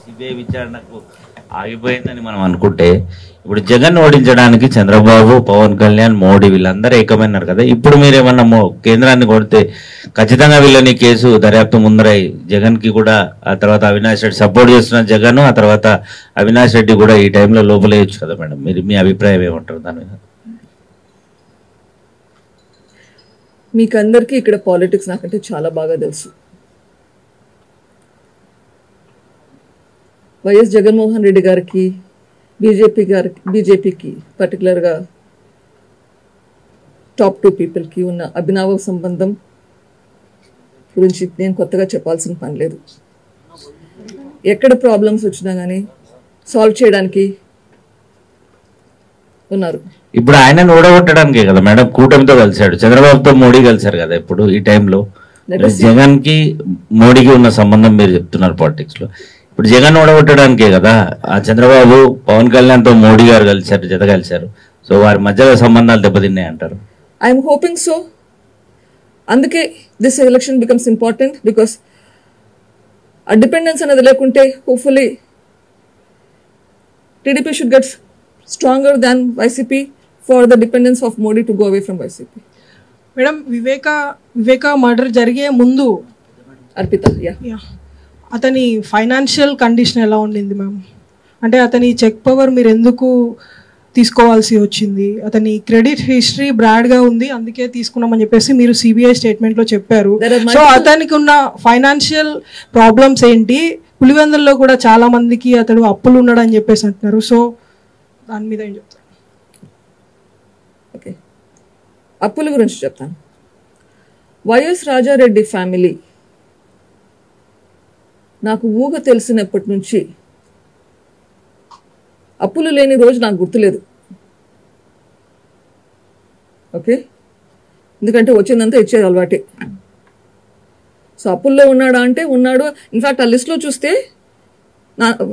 CBI విచారణకు ఆగిపోయిందని మనం అనుకుంటే, ఇప్పుడు జగన్ ఓడించడానికి చంద్రబాబు, పవన్ కళ్యాణ్, మోడీ వీళ్ళందరూ ఏకమైనారు కదా. ఇప్పుడు మీరు ఏమన్నా కేంద్రాన్ని కొడితే ఖచ్చితంగా వీళ్ళని కేసు దర్యాప్తు ముందరై జగన్ కి కూడా, ఆ తర్వాత అవినాష్ రెడ్డి సపోర్ట్ చేస్తున్న జగన్, ఆ తర్వాత అవినాష్ రెడ్డి కూడా ఈ టైంలో లోపలేయచ్చు కదా మేడం. మీరు మీ అభిప్రాయం ఏమంటారు దాని మీద? మీకు అందరికీ ఇక్కడ పాలిటిక్స్ నాకంటే చాలా బాగా తెలుసు. వైఎస్ జగన్మోహన్ రెడ్డి గారికి, బీజేపీకి పర్టికులర్గా టాప్ 2 పీపుల్కి ఉన్న అభినవ సంబంధం గురించి నేను కొత్తగా చెప్పాల్సిన పని లేదు. ఎక్కడ ప్రాబ్లమ్స్ వచ్చినా కానీ సాల్వ్ చేయడానికి ఉన్నారు. ఇప్పుడు ఆయన ఓడగొట్టడానికే కదా మేడం కూటమితో కలిశాడు, చంద్రబాబుతో మోడీ కలిశారు కదా. ఇప్పుడు ఈ టైంలో జగన్ కి మోడీకి ఉన్న సంబంధం మీరు చెప్తున్నారు పాలిటిక్స్ లో. ఇప్పుడు జగన్ ఓడగొట్టడానికే కదా ఆ చంద్రబాబు పవన్ కళ్యాణ్ తో మోడీ గారు కలిశారు, జత కలిశారు. సో వారి మధ్య సంబంధాలు దెబ్బతిన్నాయి అంటారు. I'm hoping so. అందుకే this election becomes important because ఆ డిపెండెన్స్ అనేది లేకుంటే hopefully TDP should get stronger than YCP for the dependence of Modi to go away from YCP. Madam, Viveka murder జరిగే ముందు అర్పిత అతని ఫైనాన్షియల్ కండిషన్ ఎలా ఉండింది మ్యామ్? అంటే అతని చెక్ పవర్ మీరు ఎందుకు తీసుకోవాల్సి వచ్చింది? అతని క్రెడిట్ హిస్టరీ బ్రాడ్గా ఉంది, అందుకే తీసుకున్నామని చెప్పేసి మీరు సిబిఐ స్టేట్మెంట్లో చెప్పారు. సో అతనికి ఉన్న ఫైనాన్షియల్ ప్రాబ్లమ్స్ ఏంటి? పులివెందుల్లో కూడా చాలా మందికి అతడు అప్పులు ఉన్నాడని చెప్పేసి అంటున్నారు. సో దాని మీద ఏం చెప్తారు? ఓకే, అప్పుల గురించి చెప్తాను. వైఎస్ రాజారెడ్డి ఫ్యామిలీ నాకు ఊహ తెలిసినప్పటి నుంచి అప్పులు లేని రోజు నాకు గుర్తులేదు. ఓకే, ఎందుకంటే వచ్చిందంతా ఇచ్చేది అలవాటే. సో అప్పుల్లో ఉన్నాడా అంటే ఉన్నాడు. ఇన్ఫ్యాక్ట్ ఆ లిస్ట్లో చూస్తే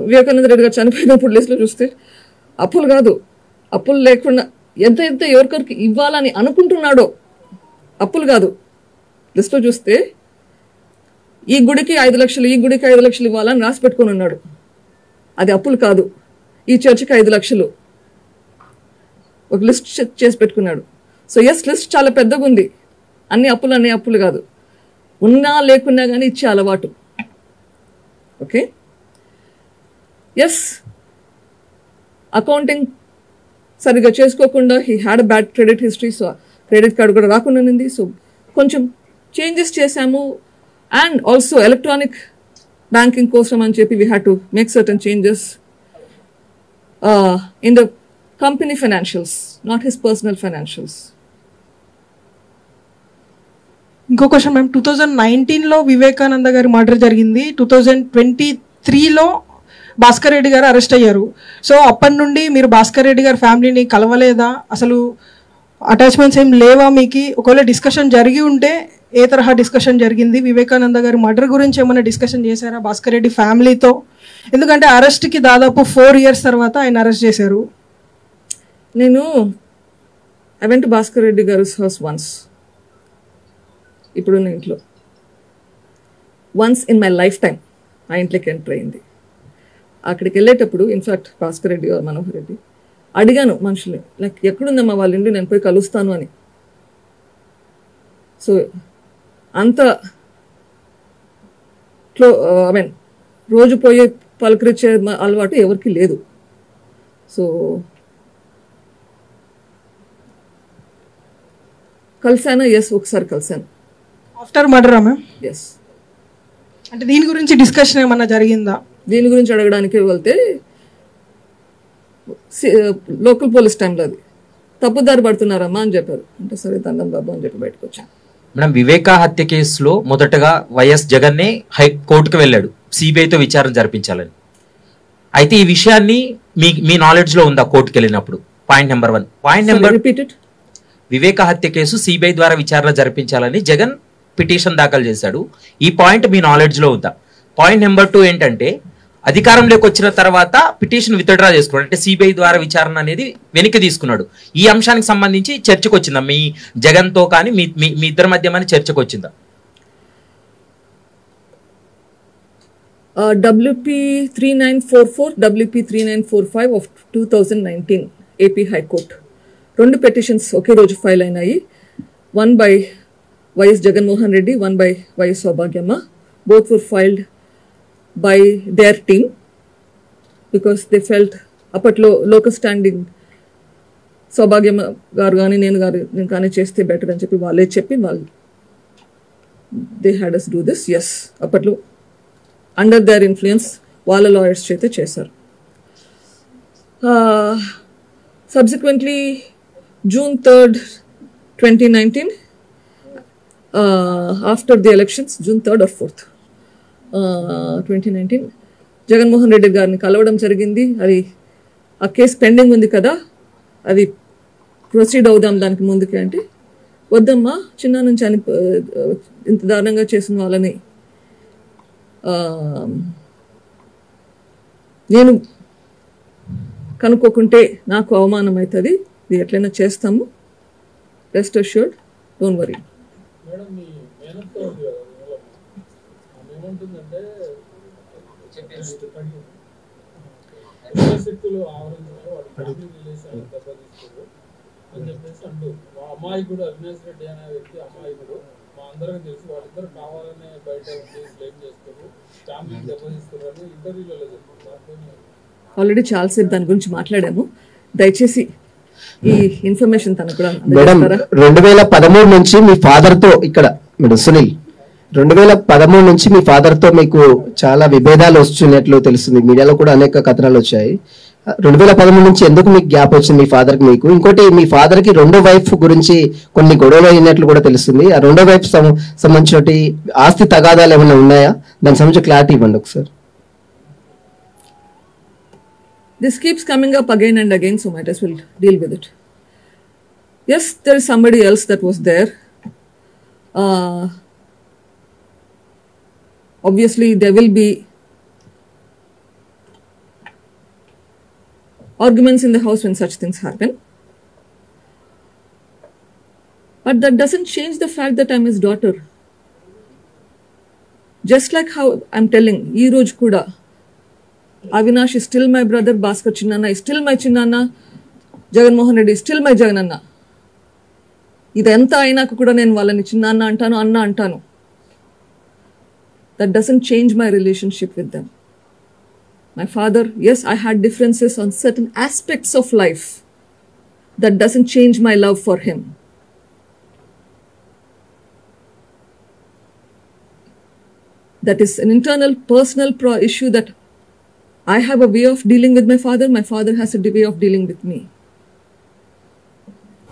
వివేకానంద రెడ్డి గారు చనిపోయినప్పుడు లిస్ట్లో చూస్తే అప్పులు కాదు, అప్పులు లేకుండా ఎంత ఎవరికొరికి ఇవ్వాలని అనుకుంటున్నాడో, అప్పులు కాదు. లిస్ట్లో చూస్తే ఈ గుడికి 5 లక్షలు, ఈ గుడికి 5 లక్షలు ఇవ్వాలని రాసి పెట్టుకుని ఉన్నాడు. అది అప్పులు కాదు. ఈ చర్చికి 5 లక్షలు ఒక లిస్ట్ చేసి పెట్టుకున్నాడు. సో ఎస్, లిస్ట్ చాలా పెద్దగా ఉంది. అన్ని అప్పులు కాదు, ఉన్నా లేకున్నా కానీ ఇచ్చే అలవాటు. ఓకే, ఎస్, అకౌంటింగ్ సరిగ్గా చేసుకోకుండా he had bad credit history. So credit card కూడా రాకుండా ఉంది. సో కొంచెం చేంజెస్ చేశాము. అండ్ ఆల్సో ఎలక్ట్రానిక్ బ్యాంకింగ్ కోసం అని చెప్పి we had to make certain changes in the company financials, not his personal financials. ఇంకో క్వశ్చన్ మ్యామ్, 2019లో వివేకానంద గారి మర్డర్ జరిగింది. 2023లో భాస్కర్ రెడ్డి గారు అరెస్ట్ అయ్యారు. సో అప్పటి నుండి మీరు భాస్కర్ రెడ్డి గారి ఫ్యామిలీని కలవలేదా? అసలు అటాచ్మెంట్స్ ఏం లేవా మీకు? ఒకవేళ డిస్కషన్ జరిగి ఉంటే ఏ తరహా డిస్కషన్ జరిగింది? వివేకానంద గారి మర్డర్ గురించి ఏమైనా డిస్కషన్ చేశారా భాస్కర్ రెడ్డి ఫ్యామిలీతో? ఎందుకంటే అరెస్ట్కి దాదాపు 4 years తర్వాత ఆయన అరెస్ట్ చేశారు. I went to Bhaskar Reddy గారి హౌస్ వన్స్, ఇప్పుడున్న ఇంట్లో. Once in my life time ఆ ఇంట్లోకి ఎంటర్ అయింది. అక్కడికి వెళ్ళేటప్పుడు ఇన్ఫ్యాక్ట్ భాస్కర్ రెడ్డి గారు, మనోహర్ రెడ్డి అడిగాను మనుషుల్ని, లైక్ ఎక్కడుందమ్మా వాళ్ళ ఇంటి, నేను పోయి కలుస్తాను అని. సో అంత రోజు పోయి పలకరించే అలవాటు ఎవరికి లేదు. సో కలిసాను, ఎస్, ఒకసారి కలిసాను. ఆఫ్టర్ మర్డరా మ్యామ్? ఎస్. అంటే దీని గురించి డిస్కషన్ ఏమన్నా జరిగిందా? దీని గురించి అడగడానికి వెళ్తే లోకల్ పోలీస్ టైంలో అది తప్పుదారి పడుతున్నారమ్మా అని చెప్పారు. అంటే సరే దండం బాబు అని చెప్పి బయటకు వచ్చాను. మేడం, వివేక హత్య కేసులో మొదటగా వైఎస్ జగన్నే హైకోర్టుకు వెళ్ళాడు సిబిఐతో విచారణ జరిపించాలని. అయితే ఈ విషయాన్ని మీ నాలెడ్జ్ లో ఉందా కోర్టుకు వెళ్ళినప్పుడు? Point number 1. పాయింట్ నెంబర్, వివేక హత్య కేసు సిబిఐ ద్వారా విచారణ జరిపించాలని జగన్ పిటిషన్ దాఖలు చేశాడు. ఈ పాయింట్ మీ నాలెడ్జ్ లో ఉందా? పాయింట్ నెంబర్ 2 ఏంటంటే, అధికారంలోకి వచ్చిన తర్వాత పిటిషన్ విత్డ్రా చేసుకున్నాడు, అంటే సిబిఐ ద్వారా విచారణ అనేది వెనక్కి తీసుకున్నాడు. ఈ అంశానికి సంబంధించి చర్చకు వచ్చిందా మీ జగన్తో కానీ మీ ఇద్దరి మధ్య చర్చకు వచ్చిందా? WP 3944, WP 3945 of 2019 AP High Court. 2 petitions ఒకే రోజు ఫైల్ అయినాయి. One by YS Jaganmohan Reddy, one by YS Saubhagyamma. Both were filed by their team because they felt అప్పట్లో లోకల్ స్టాండింగ్ సౌభాగ్యమ్మ గారు కానీ నేను కానీ చేస్తే బెటర్ అని చెప్పి వాళ్ళే చెప్పి వాళ్ళు they had us do this. Yes, అప్పట్లో అండర్ దేర్ ఇన్ఫ్లుయెన్స్ వాళ్ళ లాయర్స్ చేతే చేశారు. Subsequently June 3rd, 2019, after the elections, June 3rd or 4th, 2019, Jaganmohan Reddy గారిని కలవడం జరిగింది. అది ఆ కేసు పెండింగ్ ఉంది కదా, అది ప్రొసీడ్ అవుదాం దానికి ముందుకే అంటే వద్దమ్మా, చిన్న నుంచి ఇంత దారుణంగా చేసిన వాళ్ళని నేను కనుక్కోకుంటే నాకు అవమానం అవుతుంది, ఇది ఎట్లయినా చేస్తాము, రెస్ట్ అష్యూర్డ్, డోంట్ వరీ. అమాయకుడు అవినాష్ రెడ్డి అనే వ్యక్తి అమాయకుడు, మా అందరం తెలుసు, వాళ్ళిద్దరు కావాలనే బయట బ్లేమ్ చేస్తారు, ఫ్యామిలీ దెబ్బతీస్తారు ఇంటర్వ్యూలో చెప్తున్నారు. ఆల్రెడీ చాలాసేపు దాని గురించి మాట్లాడాము, దయచేసి ఈ ఇన్ఫర్మేషన్ తనకు కూడా. మేడం 2013 నుంచి మీ ఫాదర్ తో ఇక్కడ మేడం సునీల్ 2013 నుంచి మీ ఫాదర్ తో మీకు చాలా విభేదాలు వస్తున్నట్లు తెలుస్తుంది, మీడియాలో కూడా అనేక కథనాలు వచ్చాయి. 2013 నుంచి ఎందుకు మీకు గ్యాప్ వచ్చింది మీ ఫాదర్ కి మీకు? ఇంకోటి, మీ ఫాదర్ కి రెండో వైఫ్ గురించి కొన్ని గొడవలు అయినట్లు కూడా తెలుస్తుంది. ఆ రెండో వైఫ్ సంబంధించి ఆస్తి తగాదాలు ఏమైనా ఉన్నాయా? దానికి సంబంధించి క్లారిటీ ఇవ్వండి ఒకసారి. This keeps coming up again and again, so might as well deal with it. Yes, there is somebody else that was there. Obviously, there will be arguments in the house when such things happen. But that doesn't change the fact that I'm his daughter. Just like how I'm telling, ee roj kuda, Avinash is still my brother, Bhaskar Chinnanna is still my Chinnanna, Jaganmohan Reddy is still my Jagananna. ఇదంతా అయినాక కూడా నేను వాళ్ళని చిన్నాన్న అంటాను, అన్న అంటాను. That doesn't change my relationship with them. My father, yes, I had differences on certain aspects of life. That doesn't change my love for him. That is an internal personal issue that I have a way of dealing with my father has a way of dealing with me.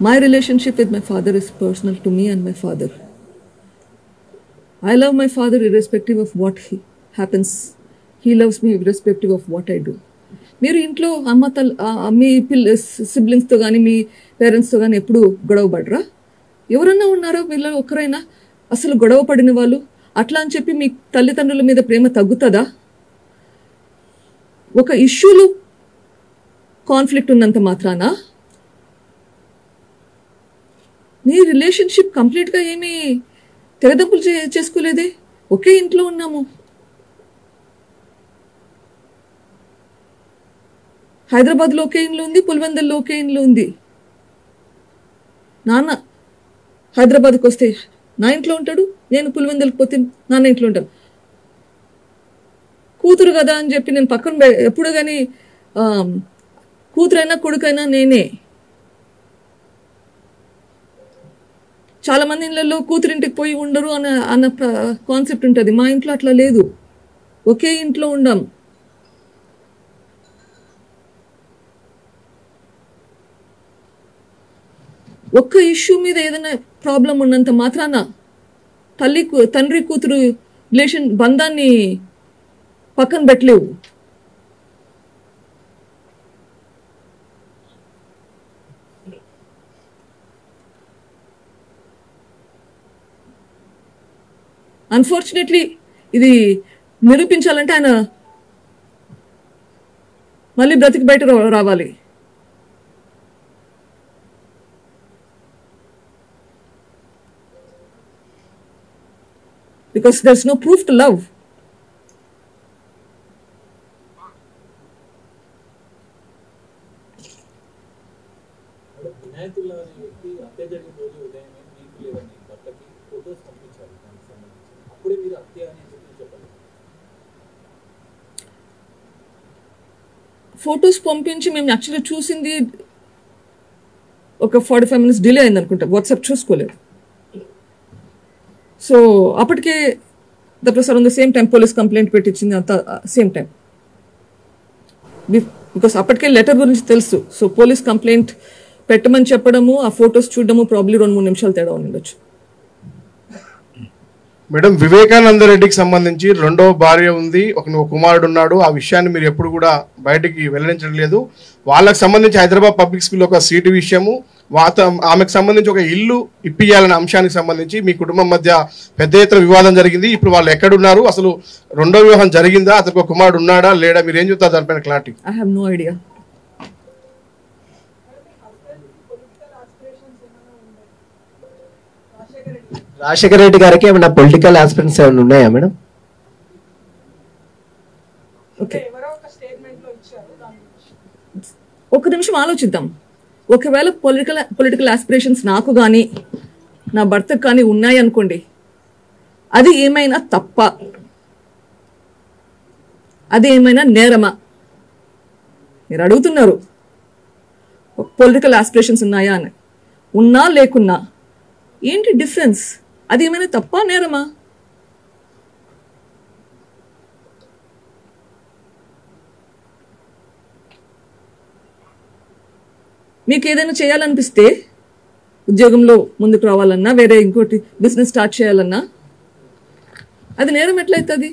My relationship with my father is personal to me and my father. I love my father irrespective of what happens. He loves me irrespective of what I do. మీరు ఇంట్లో మీ సిబ్లింగ్స్తో కానీ మీ పేరెంట్స్తో కానీ ఎప్పుడు గొడవ పడరా? ఎవరన్నా ఉన్నారా వీళ్ళ ఒక్కరైనా అసలు గొడవ పడిన వాళ్ళు? అట్లా అని చెప్పి మీ తల్లిదండ్రుల మీద ప్రేమ తగ్గుతుందా? ఒక ఇష్యూలు కాన్ఫ్లిక్ట్ ఉన్నంత మాత్రాన నీ రిలేషన్షిప్ కంప్లీట్గా ఏమీ తెగదప్పులు చేసుకోలేదే. ఒకే ఇంట్లో ఉన్నాము. హైదరాబాద్లో ఒకే ఇంట్లో ఉంది, పులివెందుల్లో ఒకే ఇంట్లో ఉంది. నాన్న హైదరాబాద్కి వస్తే నా ఇంట్లో ఉంటాడు, నేను పులివెందులకు పోతే నాన్న ఇంట్లో ఉంటాను. కూతురు కదా అని చెప్పి నేను పక్కన ఎప్పుడు కానీ కూతురైనా కొడుకైనా నేనే. చాలా మంది ఇళ్ళల్లో కూతురింటికి పోయి ఉండరు అన్న కాన్సెప్ట్ ఉంటుంది. మా ఇంట్లో అట్లా లేదు, ఒకే ఇంట్లో ఉండాం. ఒక్క ఇష్యూ మీద ఏదైనా ప్రాబ్లం ఉన్నంత మాత్రాన తండ్రి కూతురు రిలేషన్ బంధాన్ని పక్కన పెట్టలేవు. అన్ఫార్చునేట్లీ ఇది నిరూపించాలంటే ఆయన మళ్ళీ బ్రతికి బయట రావాలి. Because there's no proof to love. Inayatullah అనే వ్యక్తి హత్య జరిగిన రోజు ఉదయం నీకు లేదని భర్తకి ఫొటోస్ పంపించారు. దానికి సంబంధించి అప్పుడే మీరు హత్య అని చెప్పాలి. ఫొటోస్ పంపించి మేము యాక్చువల్లీ చూసింది ఒక 45 minutes డిలే అయింది అనుకుంటా, వాట్సాప్ చూసుకోలేదు. సో అప్పటికే that was around the same time police complaint పెట్టించింది, అంత సేమ్ టైం. బికాస్ అప్పటికే లెటర్ గురించి తెలుసు. సో పోలీస్ కంప్లైంట్ పెట్టమని చెప్పడము, ఆ ఫొటోస్ చూడడము ప్రాబ్లీ 2-3 నిమిషాలు తేడా ఉండొచ్చు. మేడం, వివేకానంద రెడ్డికి సంబంధించి రెండవ భార్య ఉంది, ఒక కుమారుడు ఉన్నాడు. ఆ విషయాన్ని మీరు ఎప్పుడు కూడా బయటికి వెల్లడించడం లేదు. వాళ్ళకి సంబంధించి హైదరాబాద్ పబ్లిక్ స్కూల్లో ఒక సీటు విషయము, ఆమెకు సంబంధించి ఒక ఇల్లు ఇప్పియాలనే అంశానికి సంబంధించి మీ కుటుంబం మధ్య పెద్ద ఎత్తున వివాదం జరిగింది. ఇప్పుడు వాళ్ళు ఎక్కడున్నారు, అసలు రెండో వివాహం జరిగిందా, అతనికి ఒక కుమారుడు ఉన్నాడా లేడా, మీరు ఏం చెప్తారు దానిపైన clarity? I have no idea. Rajasekhara Reddy గారికి ఏమైనా పొలిటికల్ ఆస్పిరెంట్స్ ఏమైనా ఉన్నాయా మేడం? ఓకే, ఒక నిమిషం ఆలోచిద్దాం. ఒకవేళ పొలిటికల్ ఆస్పిరేషన్స్ నాకు కానీ నా భర్తకు కానీ ఉన్నాయి అనుకోండి, అది ఏమైనా తప్ప, అది ఏమైనా నేరమా? మీరు అడుగుతున్నారు పొలిటికల్ ఆస్పిరేషన్స్ ఉన్నాయా అని. ఉన్నా లేకున్నా ఏంటి డిఫరెన్స్? అది ఏమైనా తప్ప నేరమా? మీకు ఏదైనా చేయాలనిపిస్తే, ఉద్యోగంలో ముందుకు రావాలన్నా, వేరే ఇంకోటి బిజినెస్ స్టార్ట్ చేయాలన్నా, అది నేరం ఎట్లయితుంది?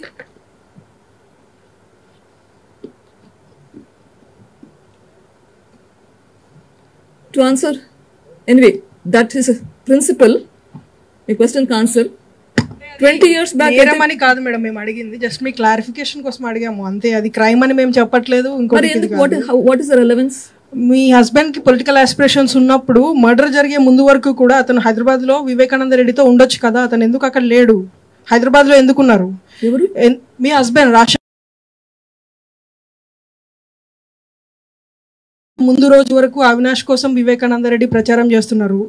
To answer anyway, that is principle. మీ క్వశ్చన్ ఆన్సర్ 20 years బ్యాక్ నేరం అని కాదు మేడం మేము అడిగింది, జస్ట్ మీ క్లారిఫికేషన్ కోసం అడిగాము అంతే. అది క్రైమ్ అని మేము చెప్పట్లేదు. మరి ఎందుకు, what is the relevance? Me husband కి పొలిటికల్ ఆస్పిరేషన్స్ ఉన్నప్పుడు మర్డర్ జరిగే ముందు వరకు కూడా అతను హైదరాబాద్ లో వివేకానంద రెడ్డితో ఉండొచ్చు కదా, అతను ఎందుకు అక్కడ లేడు? హైదరాబాద్ లో ఎందుకున్నారు? ఎవరు? మీ హస్బెండ్ రాజశేఖర్ ముందు రోజు వరకు అవినాష్ కోసం వివేకానంద రెడ్డి ప్రచారం చేస్తున్నారు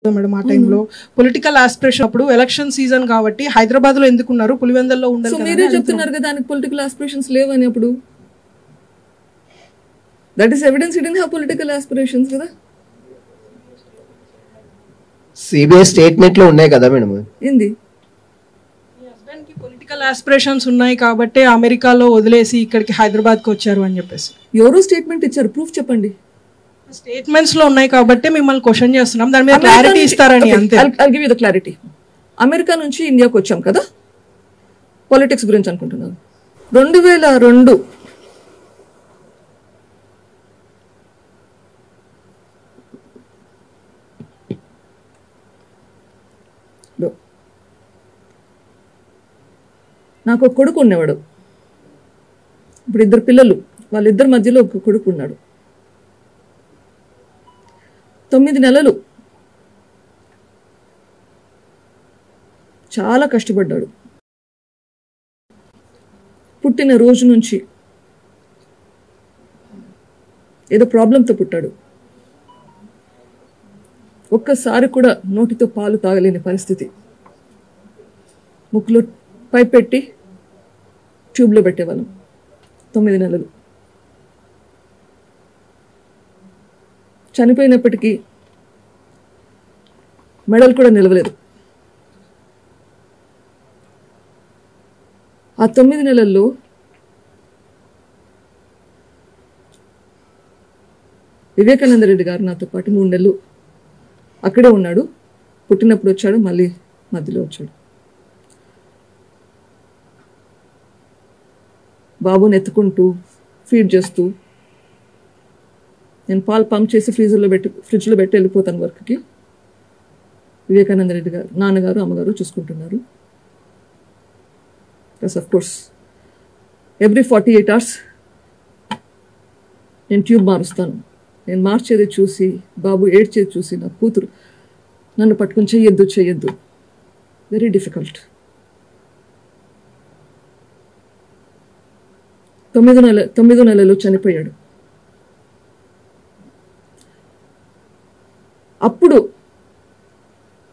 మేడం. ఆ టైంలో పొలిటికల్ ఆస్పిరేషన్ అప్పుడు ఎలక్షన్ సీజన్ కాబట్టి హైదరాబాద్ లో ఎందుకున్నారు, పులివెందుల్లో ఉండాలి. సో మీరే చెప్తున్నారు కదా దానికి పొలిటికల్ ఆస్పిరేషన్స్ లేవని. అప్పుడు that is evidence he didn't have political aspirations కదా. సిబిఐ స్టేట్మెంట్ లో ఉన్నాయి కదా మేడం. ఏంది? మీ హస్బెండ్ కి పొలిటికల్ ఆస్పిరేషన్స్ ఉన్నాయి కాబట్టి అమెరికాలో వదిలేసి ఇక్కడికి హైదరాబాద్ కి వచ్చారు అని చెప్పేసి ఎవరో స్టేట్మెంట్ ఇచ్చారు, ప్రూఫ్ చెప్పండి. స్టేట్మెంట్స్ లో ఉన్నాయి కాబట్టి మిమ్మల్ని క్వశ్చన్ చేస్తున్నాం, దాని మీద క్లారిటీ ఇస్తారని అంతే. I'll give you the clarity. America నుంచి ఇండియాకి వచ్చాం కదా, పాలిటిక్స్ గురించి అనుకుంటున్నాను. 2002 నాకు ఒక కొడుకు ఉన్నవాడు. ఇప్పుడు 2 పిల్లలు, వాళ్ళిద్దరి మధ్యలో ఒక కొడుకు ఉన్నాడు. 9 నెలలు చాలా కష్టపడ్డాడు. పుట్టిన రోజు నుంచి ఏదో ప్రాబ్లంతో పుట్టాడు. ఒక్కసారి కూడా నోటితో పాలు తాగలేని పరిస్థితి. ముక్కులో పైప్ పెట్టి ట్యూబ్లో పెట్టేవాళ్ళం. 9 నెలలు చనిపోయినప్పటికీ మెడల్ కూడా నిలవలేదు. ఆ 9 నెలల్లో వివేకానంద రెడ్డి గారు నాతో పాటు 3 నెలలు అక్కడే ఉన్నాడు. పుట్టినప్పుడు వచ్చాడు, మళ్ళీ మధ్యలో వచ్చాడు. బాబుని ఎత్తుకుంటూ ఫీడ్ చేస్తూ, నేను పాలు పంప్ చేసి ఫ్రిడ్జ్లో పెట్టి వెళ్ళిపోతాను వర్క్కి. వివేకానంద రెడ్డి గారు నాన్నగారు అమ్మగారు చూసుకుంటున్నారు. Plus of course every 48 hours నేను ట్యూబ్ మారుస్తాను. నేను మార్చేది చూసి, బాబు ఏడ్చేది చూసి నా కూతురు నన్ను పట్టుకుని చెయ్యొద్దు, వెరీ డిఫికల్ట్. 9 నెలలు చనిపోయాడు.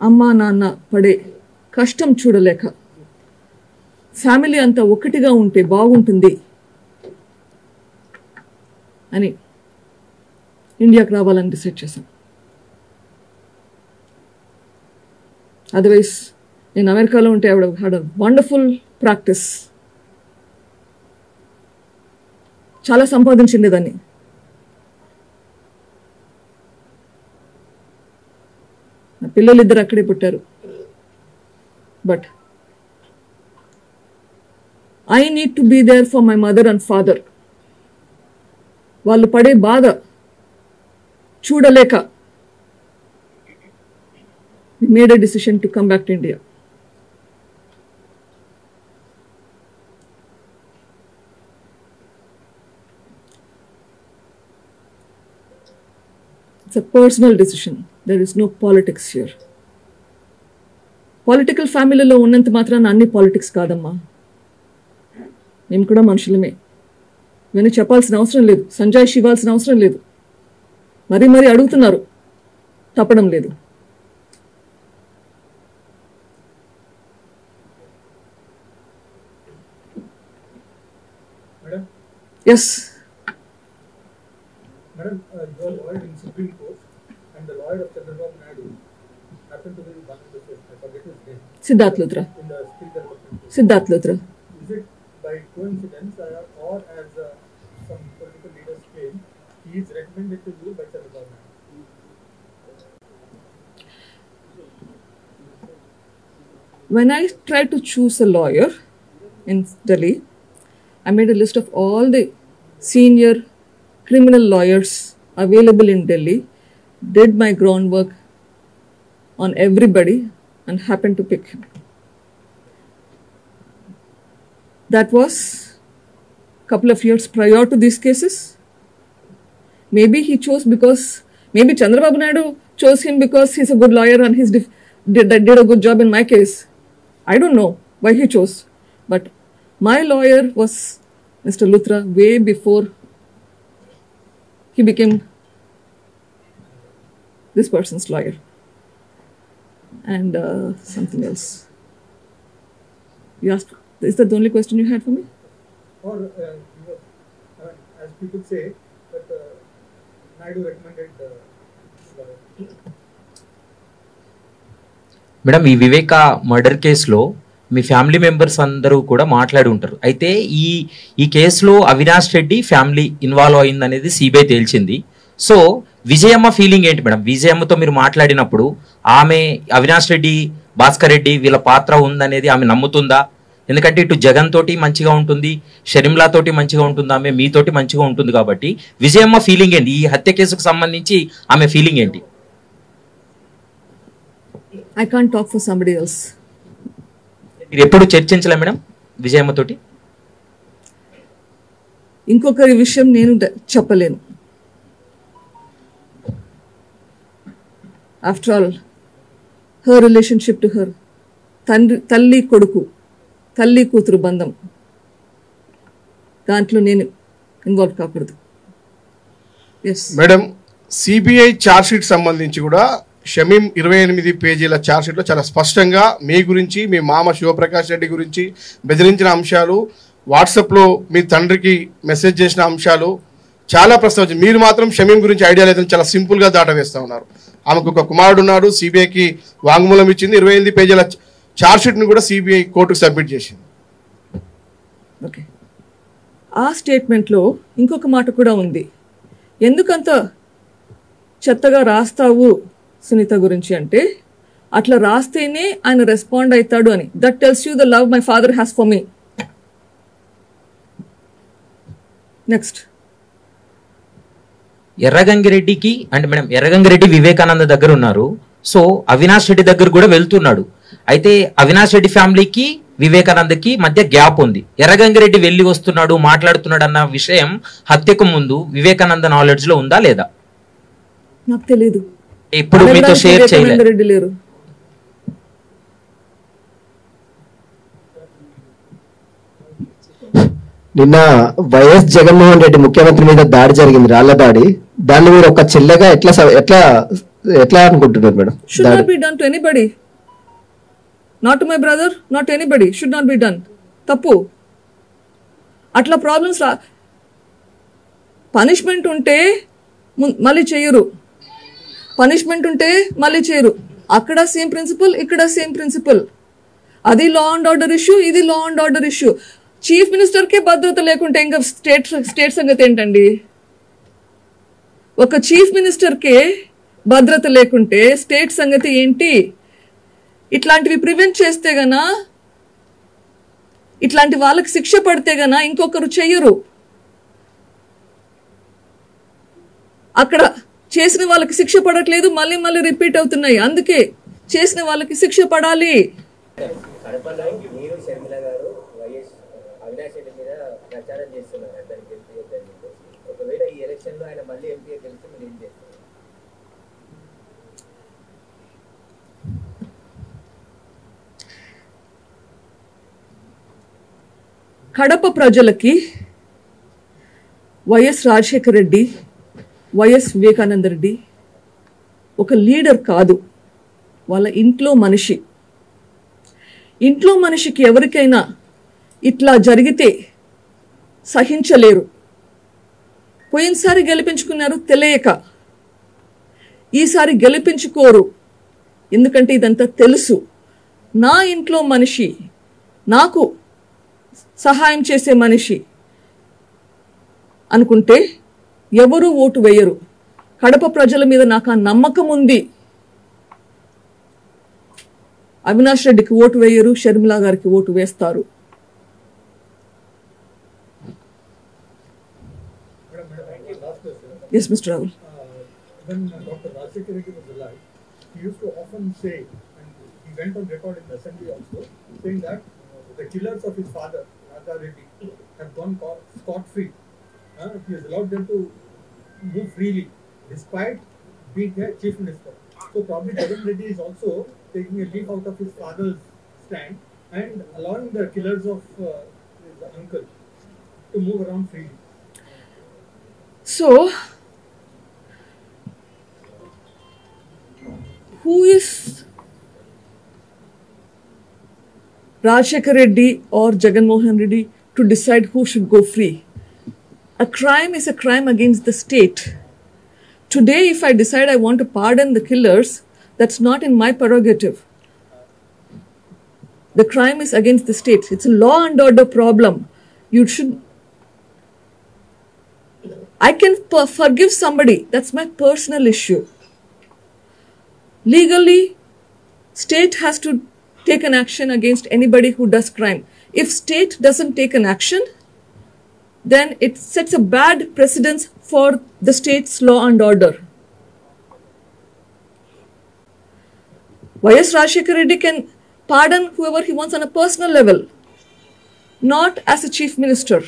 అమ్మా నాన్న పడే కష్టం చూడలేక ఫ్యామిలీ అంతా ఒక్కటిగా ఉంటే బాగుంటుంది అని ఇండియాకి రావాలని డిసైడ్ చేశాను. అదర్వైజ్ నేను అమెరికాలో ఉంటే ఆవిడ హ్యాడ్ అ వండర్ఫుల్ ప్రాక్టీస్, చాలా సంపాదించిండేదాన్ని. నా పిల్లలిద్దరు అక్కడే పుట్టారు. But I need to be there for my mother and father. వాళ్ళు పడే బాధ చూడలేక we made a decision to come back to India. It's a personal decision. There is no politics here. Political family లో ఉన్నంత మాత్రాన అన్ని politics కాదమ్మా. మేము కూడా మనుషులమే. ఇవన్నీ చెప్పాల్సిన అవసరం లేదు, సంజాయిషి ఇవ్వాల్సిన అవసరం లేదు. మరీ మరీ అడుగుతున్నారు, తప్పడం లేదు. Yes. Madam, you are lawyer in Supreme Court, and the lawyer of Chandrababu Naidu happened to be one of the cases. I forget his name. Siddharth Luthra. In the skill development case. Siddharth Luthra. Is it by coincidence or as some political leaders claim, he is recommended to you by Chandrababu Naidu? When I tried to choose a lawyer in Delhi, I made a list of all the senior criminal lawyers available in Delhi, did my groundwork on everybody and happened to pick him. That was a couple of years prior to these cases. Maybe he chose because, maybe Chandrababu Naidu chose him because he's a good lawyer and he's did a good job in my case. I don't know why he chose, but my lawyer was Mr. Luthra way before he became this person's lawyer. And something else. You asked, is that the only question you had for me? Or, as people say, that Naidu recommended lawyer. Madam, ఈ వివేక murder కేసులో మీ family members అందరూ కూడా మాట్లాడి ఉంటారు. అయితే ఈ కేసులో Avinash Reddy family involve అయింది అనేది సిబిఐ తేల్చింది. సో విజయమ్మ ఫీలింగ్ ఏంటి మేడం? విజయమ్మతో మీరు మాట్లాడినప్పుడు ఆమె అవినాష్ రెడ్డి, భాస్కర్ రెడ్డి వీళ్ళ పాత్ర ఉందనేది ఆమె నమ్ముతుందా? ఎందుకంటే ఇటు జగన్ తోటి మంచిగా ఉంటుంది, షర్మిలా తోటి మంచిగా ఉంటుంది, ఆమె మీతోటి మంచిగా ఉంటుంది. కాబట్టి విజయమ్మ ఫీలింగ్ ఏంటి? ఈ హత్య కేసుకు సంబంధించి ఆమె ఫీలింగ్ ఏంటి? I can't talk for somebody else. మీరు ఎప్పుడు చర్చించలే మేడం విజయమ్మ తోటి? ఇంకొకరి విషయం నేను చెప్పలేను. After all her relationship to her, తల్లి కొడుకు, తల్లి కూతురు బంధం, దాంట్లో నేను ఇన్వాల్వ్ కాకూడదు. Yes madam, CBI charge sheet సంబంధించి కూడా షమీం 28 పేజీల ఛార్జ్ షీట్లో చాలా స్పష్టంగా మీ గురించి, మీ మామ శివప్రకాష్ రెడ్డి గురించి బెదిరించిన అంశాలు, వాట్సాప్లో మీ తండ్రికి మెసేజ్ చేసిన అంశాలు చాలా ప్రస్తావించారు. మీరు మాత్రం షమీం గురించి ఐడియా లేదని చాలా సింపుల్గా దాటవేస్తూ ఉన్నారు. ఆమెకు ఒక కుమారుడు ఉన్నాడు, సిబిఐకి వాంగ్మూలం ఇచ్చింది, 28 పేజీల ఛార్జ్ షీట్ను కూడా సిబిఐ కోర్టుకు సబ్మిట్ చేసింది. ఓకే, ఆ స్టేట్మెంట్లో ఇంకొక మాట కూడా ఉంది. ఎందుకంత చెత్తగా రాస్తావు సునీత గురించి అంటే, అట్లా రాస్తేనే ఆయన రెస్పాండ్ అవుతాడు అని. That tells you the love my father has for me. Next, ఎర్రగంగిరెడ్డికి అంటే మేడం, ఎర్రగంగిరెడ్డి వివేకానంద దగ్గర ఉన్నారు. సో అవినాష్ రెడ్డి దగ్గర కూడా వెళ్తున్నాడు. అయితే అవినాష్ రెడ్డి ఫ్యామిలీకి వివేకానందకి మధ్య గ్యాప్ ఉంది. ఎర్రగంగిరెడ్డి వెళ్ళి వస్తున్నాడు, మాట్లాడుతున్నాడు అన్న విషయం హత్యకు ముందు వివేకానంద నాలెడ్జ్ లో ఉందా లేదా? నాకు తెలియదు. ఇప్పుడు మీతో షేర్ చేయలేదు. రెడ్డి లేరు. నిన్న వైఎస్ జగన్మోహన్ రెడ్డి ముఖ్యమంత్రి మీద దాడి జరిగింది, రాళ్ల దాడి. దాన్ని మీరు ఒక చెల్లెగా ఎట్లా ఎట్లా అనుకుంటున్నారు madam? Should not be done to anybody. Not to my brother, not to anybody. Should not be done. తప్పు. అట్లా ప్రాబ్లమ్స్ పనిష్మెంట్ ఉంటే మళ్ళీ చేయరు, పనిష్మెంట్ ఉంటే మళ్ళీ చేయరు. అక్కడ సేమ్ ప్రిన్సిపల్, ఇక్కడ సేమ్ ప్రిన్సిపల్. అది లా అండ్ ఆర్డర్ ఇష్యూ, ఇది law and order issue. Chief మినిస్టర్కే భద్రత లేకుంటే ఇంకా స్టేట్ సంగతి ఏంటండి? ఒక చీఫ్ మినిస్టర్కే భద్రత లేకుంటే స్టేట్ సంగతి ఏంటి? ఇట్లాంటివి ప్రివెంట్ చేస్తే గనా, ఇట్లాంటి వాళ్ళకి శిక్ష పడితే గనా ఇంకొకరు చెయ్యరు. అక్కడ చేసిన వాళ్ళకి శిక్ష పడట్లేదు, మళ్ళీ మళ్ళీ రిపీట్ అవుతున్నాయి. అందుకే చేసిన వాళ్ళకి శిక్ష పడాలి. కడపలో మీరు షర్మిల గారు వైఎస్ అవినాష్ రెడ్డి మీద ప్రచారం చేస్తున్నారు అతనికి గెలిపి. ఒకవేళ ఈ ఎలక్షన్ లో ఆయన మళ్ళీ ఎంపీ గెలిస్తే మీరు ఏం చేస్తారు? కడప ప్రజలకి వైఎస్ రాజశేఖర రెడ్డి, వైఎస్ వివేకానంద రెడ్డి ఒక లీడర్ కాదు, వాళ్ళ ఇంట్లో మనిషి. ఇంట్లో మనిషికి ఎవరికైనా ఇట్లా జరిగితే సహించలేరు. పోయినసారి గెలిపించుకున్నారు తెలియక, ఈసారి గెలిపించుకోరు. ఎందుకంటే ఇదంతా తెలుసు. నా ఇంట్లో మనిషి, నాకు సహాయం చేసే మనిషి అనుకుంటే ఎవరు ఓటు వేయరు. కడప ప్రజల మీద నాకు ఆ నమ్మకం ఉంది. అవినాష్ రెడ్డికి ఓటు వేయరు, షర్మిల గారికి ఓటు వేస్తారు. Yes, Mr. Rahul. When Dr. Rajshekar Reddy was alive, he used to often say, and he went on record in the assembly also, saying that the killers of his father, Raja Reddy, have gone scot-free. He has allowed them to move freely, despite being their chief minister. So probably Jagan Reddy is also taking a leaf out of his father's stand and allowing the killers of his uncle to move around freely. So, who is Rajshekar Reddy or Jagan Mohan Reddy to decide who should go free? A crime is a crime against the state. Today, if I decide I want to pardon the killers, that's not in my prerogative. The crime is against the state. It's a law and order problem. You should. I can forgive somebody. That's my personal issue. Legally, state has to take an action against anybody who does crime. If state doesn't take an action, then it sets a bad precedence for the state's law and order. Y.S. Rajshekar Reddy can pardon whoever he wants on a personal level, not as a chief minister.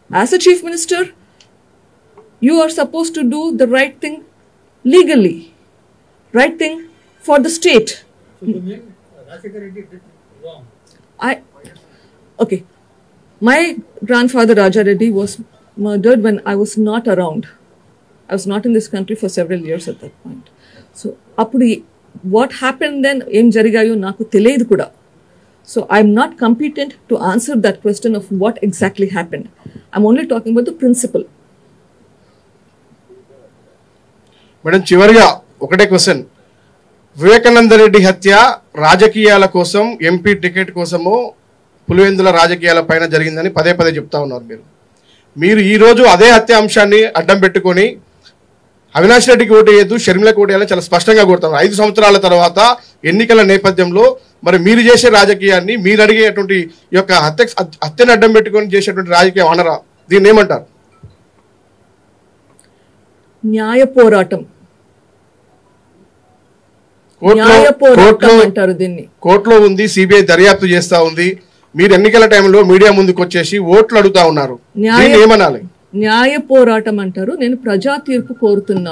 As a chief minister, you are supposed to do the right thing legally, right thing for the state. So you mean Rajshekar Reddy did wrong? Okay. My grandfather Raja Reddy was murdered when I was not around. I was not in this country for several years at that point. So, what happened then, em jarigayo naku teliyadu kuda. So, I'm not competent to answer that question of what exactly happened. I'm only talking about the principle. Madam చివరిగా ఒకటే question, Vivekananda Reddy హత్య రాజకీయాల కోసం, MP ticket కోసము పులివెందుల రాజకీయాల పైన జరిగిందని పదే పదే చెప్తా ఉన్నారు. మీరు ఈ రోజు అదే హత్య అంశాన్ని అడ్డం పెట్టుకొని అవినాష్ రెడ్డికి ఓటు వేయద్దు, షర్మిలకు ఓటు వేయాలని చాలా స్పష్టంగా కోరుతున్నారు. 5 సంవత్సరాల తర్వాత ఎన్నికల నేపథ్యంలో మరి మీరు చేసే రాజకీయాన్ని, మీరు అడిగేటువంటి ఈ యొక్క హత్యను అడ్డం పెట్టుకొని చేసేటువంటి రాజకీయం అనరా? దీన్ని ఏమంటారు? న్యాయ పోరాటం అంటారు దీన్ని. కోర్టులో ఉంది, సిబిఐ దర్యాప్తు చేస్తా ఉంది. మీరు ఎన్నికల టైంలో మీడియా ముందుకు వచ్చేసి ఓట్లు అడుగుతా ఉన్నారు. ఏమనాలి? న్యాయ పోరాటం అంటారు. నేను ప్రజా తీర్పు కోరుతున్నాను.